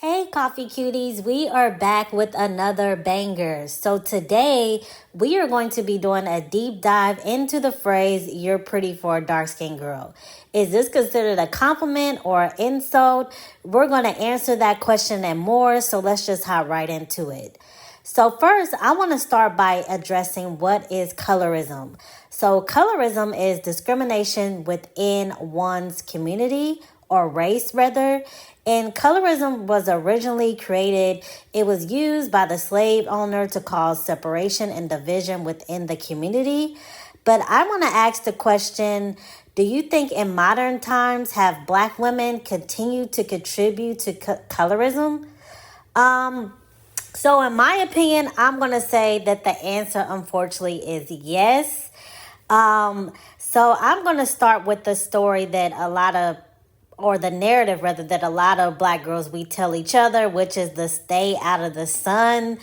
Hey, coffee cuties, we are back with another banger. So, today we are going to be doing a deep dive into the phrase, "You're pretty for a dark skinned girl." Is this considered a compliment or an insult? We're going to answer that question and more. So, let's just hop right into it. So, first, I want to start by addressing what is colorism. So, colorism is discrimination within one's community or race, rather. And colorism was originally created, it was used by the slave owner to cause separation and division within the community. But I want to ask the question, do you think in modern times have Black women continued to contribute to colorism? So in my opinion, I'm going to say that the answer unfortunately is yes. So I'm going to start with the story that the narrative rather, that a lot of Black girls we tell each other, which is the stay out of the sun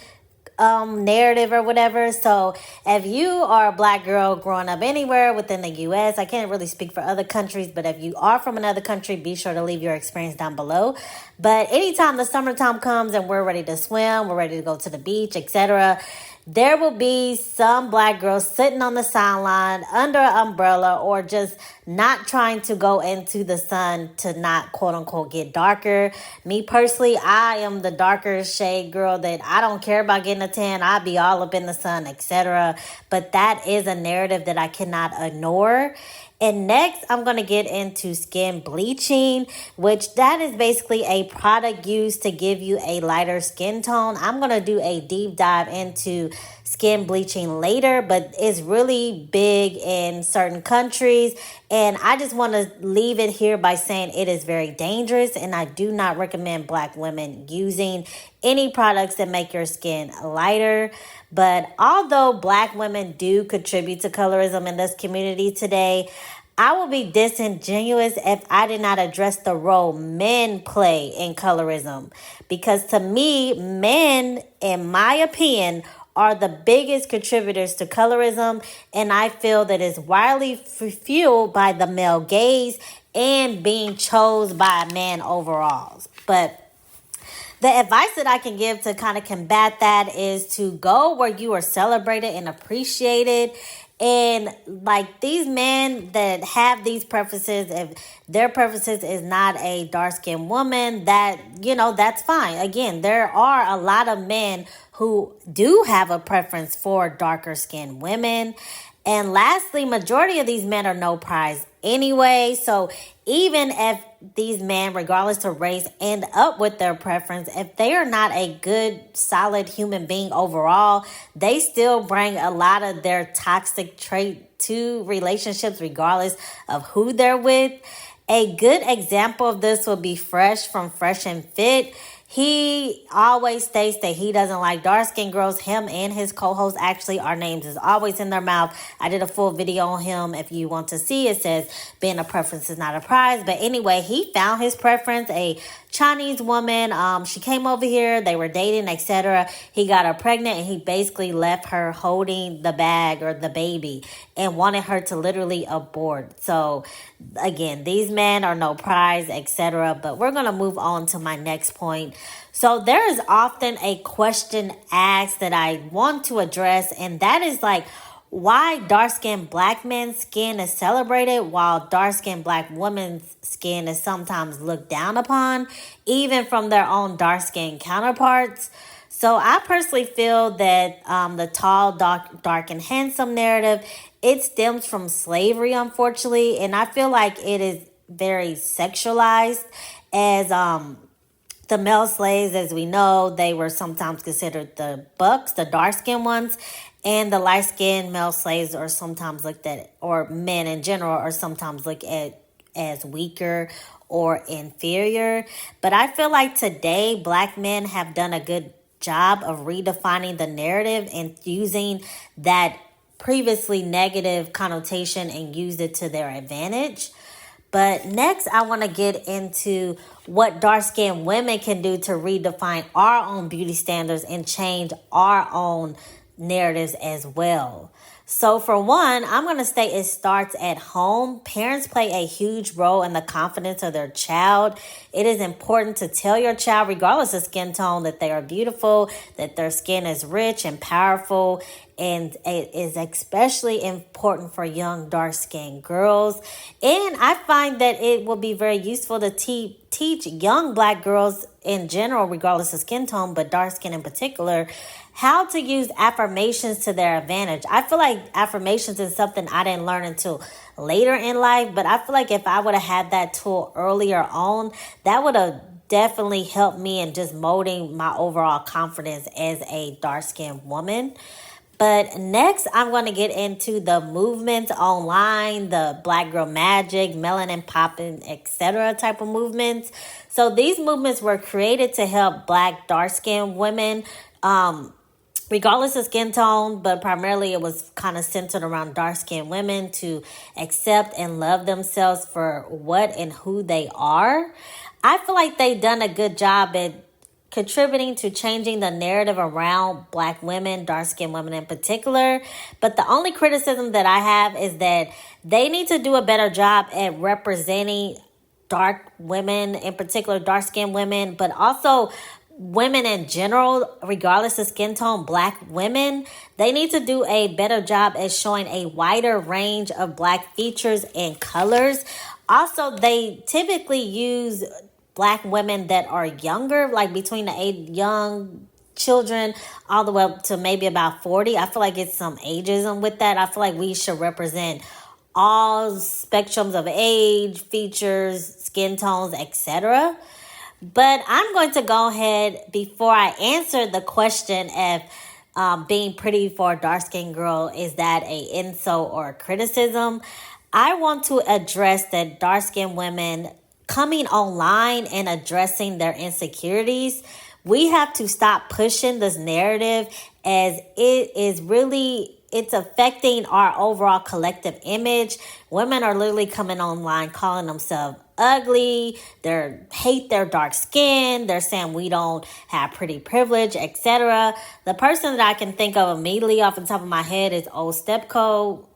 narrative or whatever. So if you are a Black girl growing up anywhere within the US, I can't really speak for other countries, but if you are from another country, be sure to leave your experience down below. But anytime the summertime comes and we're ready to swim, we're ready to go to the beach, etc., there will be some Black girls sitting on the sideline under an umbrella or just not trying to go into the sun to not quote unquote get darker. Me personally, I am the darker shade girl that I don't care about getting a tan. I'll be all up in the sun, etc. But that is a narrative that I cannot ignore. And next, I'm going to get into skin bleaching, which that is basically a product used to give you a lighter skin tone. I'm going to do a deep dive into skin bleaching later, but it's really big in certain countries. And I just want to leave it here by saying it is very dangerous, and I do not recommend Black women using any products that make your skin lighter. But although Black women do contribute to colorism in this community today, I would be disingenuous if I did not address the role men play in colorism. Because to me, men, in my opinion, are the biggest contributors to colorism, and I feel that it's widely fueled by the male gaze and being chose by a man overall. But the advice that I can give to kind of combat that is to go where you are celebrated and appreciated. And like these men that have these preferences, if their preferences is not a dark-skinned woman, that's fine. Again, there are a lot of men who do have a preference for darker-skinned women. And lastly, majority of these men are no prize anyway. So even if these men, regardless of race, end up with their preference, if they are not a good, solid human being overall, they still bring a lot of their toxic trait to relationships, regardless of who they're with. A good example of this would be Fresh from Fresh and Fit. He always states that he doesn't like dark-skinned girls. Him and his co-host, actually, our names is always in their mouth. I did a full video on him. If you want to see, it says being a preference is not a prize. But anyway, he found his preference, a Chinese woman. She came over here. They were dating, etc. He got her pregnant, and he basically left her holding the bag or the baby and wanted her to literally abort. So again, these men are no prize, etc. But we're going to move on to my next point. So there is often a question asked that I want to address, and that is like, why dark-skinned Black men's skin is celebrated while dark-skinned Black women's skin is sometimes looked down upon, even from their own dark-skinned counterparts. So I personally feel that the tall, dark, and handsome narrative, it stems from slavery, unfortunately, and I feel like it is very sexualized, as the male slaves, as we know, they were sometimes considered the bucks, the dark-skinned ones, and the light-skinned male slaves are sometimes looked at, or men in general, are sometimes looked at as weaker or inferior. But I feel like today, Black men have done a good job of redefining the narrative and using that previously negative connotation and used it to their advantage. But next, I want to get into what dark-skinned women can do to redefine our own beauty standards and change our own narratives as well. So, for one, I'm going to say it starts at home. Parents play a huge role in the confidence of their child. It is important to tell your child, regardless of skin tone, that they are beautiful, that their skin is rich and powerful. And it is especially important for young dark skinned girls. And I find that it will be very useful to teach young black girls in general, regardless of skin tone, but dark skin in particular, how to use affirmations to their advantage. I feel like affirmations is something I didn't learn until later in life, but I feel like if I would have had that tool earlier on, that would have definitely helped me in just molding my overall confidence as a dark-skinned woman. But next, I'm going to get into the movements online, the Black Girl Magic, melanin popping, etc. type of movements. So these movements were created to help black dark-skinned women, regardless of skin tone, but primarily it was kind of centered around dark-skinned women to accept and love themselves for what and who they are. I feel like they've done a good job at contributing to changing the narrative around black women, dark-skinned women in particular. But the only criticism that I have is that they need to do a better job at representing dark women, in particular dark-skinned women, but also women in general, regardless of skin tone, black women. They need to do a better job at showing a wider range of black features and colors. Also, they typically use black women that are younger, like between the age young children all the way up to maybe about 40. I feel like it's some ageism with that. I feel like we should represent all spectrums of age, features, skin tones, etc. But I'm going to go ahead, before I answer the question if being pretty for a dark-skinned girl, is that an insult or a criticism? I want to address that dark-skinned women coming online and addressing their insecurities. We have to stop pushing this narrative, as it is really, it's affecting our overall collective image. Women are literally coming online calling themselves ugly. They hate their dark skin. They're saying we don't have pretty privilege, etc. The person that I can think of immediately off the top of my head is Stepco.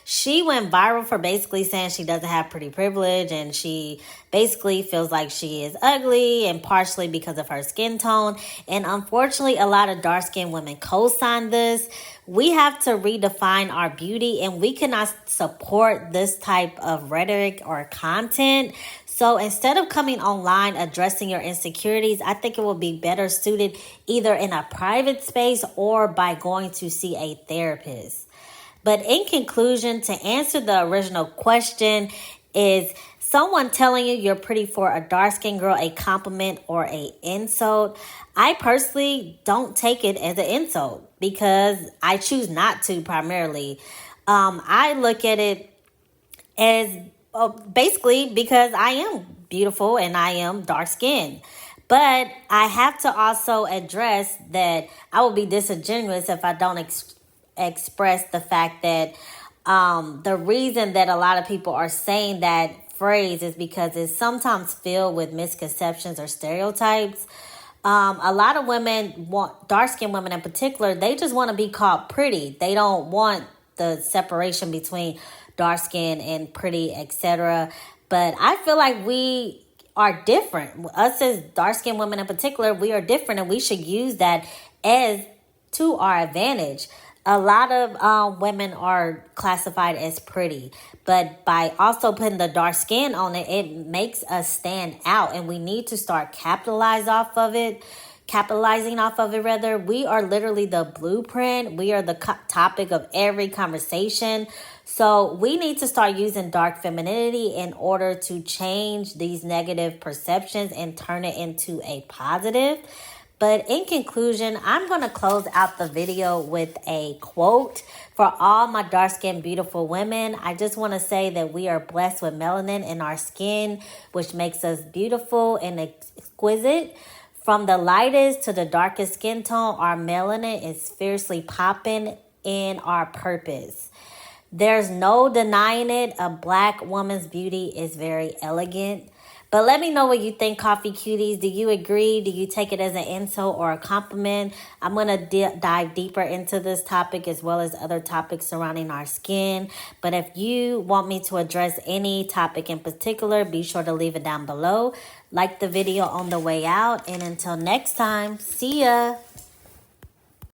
She went viral for basically saying she doesn't have pretty privilege, and she basically feels like she is ugly, and partially because of her skin tone. And unfortunately, a lot of dark-skinned women co-sign this. We have to redefine our beauty, and we cannot support this type of rhetoric or content. So instead of coming online addressing your insecurities, I think it will be better suited either in a private space or by going to see a therapist. But in conclusion, to answer the original question, is someone telling you you're pretty for a dark-skinned girl a compliment or an insult? I personally don't take it as an insult because I choose not to primarily. I look at it as basically because I am beautiful and I am dark-skinned. But I have to also address that I will be disingenuous if I don't express the fact that the reason that a lot of people are saying that phrase is because it's sometimes filled with misconceptions or stereotypes. A lot of women want, dark-skinned women in particular, they just want to be called pretty. They don't want the separation between dark skin and pretty, etc. But I feel like we are different. Us as dark-skinned women in particular, we are different, and we should use that as to our advantage. A lot of women are classified as pretty, but by also putting the dark skin on it, it makes us stand out, and we need to start capitalizing off of it. We are literally the blueprint. We are the topic of every conversation. So we need to start using dark femininity in order to change these negative perceptions and turn it into a positive. But in conclusion, I'm going to close out the video with a quote for all my dark-skinned, beautiful women. I just want to say that we are blessed with melanin in our skin, which makes us beautiful and exquisite. From the lightest to the darkest skin tone, our melanin is fiercely popping in our purpose. There's no denying it. A black woman's beauty is very elegant. But let me know what you think, Coffee Cuties. Do you agree? Do you take it as an insult or a compliment? I'm going to dive deeper into this topic as well as other topics surrounding our skin. But if you want me to address any topic in particular, be sure to leave it down below. Like the video on the way out. And until next time, see ya.